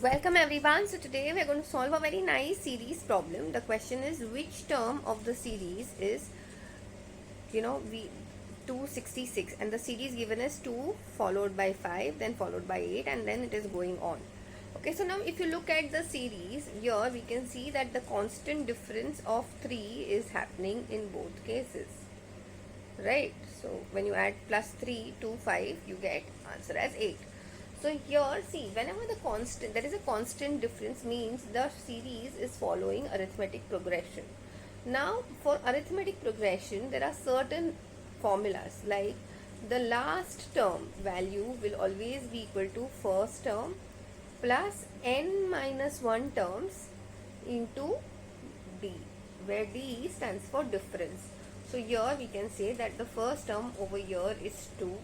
Welcome everyone. So today we are going to solve a very nice series problem. The question is which term of the series is we 266 and the series given is 2 followed by 5 then followed by 8 and then it is going on. Okay, so now if you look at the series here we can see that the constant difference of 3 is happening in both cases. Right? So when you add plus 3 to 5 you get answer as 8. So here see, whenever there is a constant difference means the series is following arithmetic progression. Now for arithmetic progression there are certain formulas like the last term value will always be equal to first term plus n minus 1 terms into d, where d stands for difference. So here we can say that the first term over here is 2,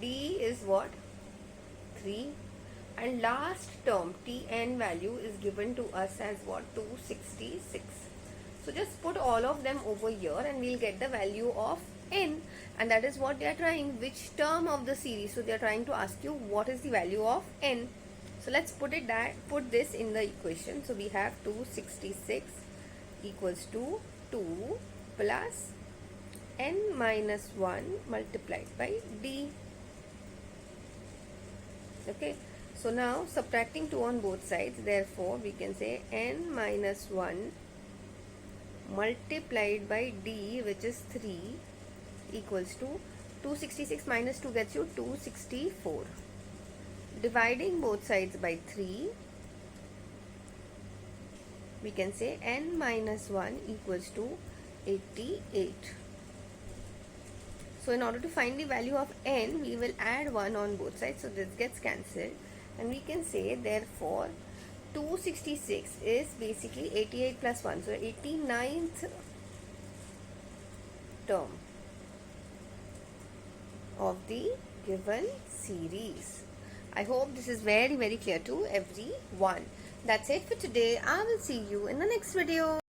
d is what? 3, and last term Tn value is given to us as what? 266. So just put all of them over here and we'll get the value of n, and that is what they are trying, which term of the series. So they are trying to ask you what is the value of n. So let's put this in the equation. So we have 266 equals to 2 plus n minus 1 multiplied by d. Okay, so now subtracting 2 on both sides, therefore we can say n minus 1 multiplied by d, which is 3, equals to 266 minus 2 gets you 264. Dividing both sides by 3, we can say n minus 1 equals to 88. So in order to find the value of n, we will add 1 on both sides. So this gets cancelled. And we can say therefore 266 is basically 88 plus 1. So 89th term of the given series. I hope this is very clear to everyone. That's it for today. I will see you in the next video.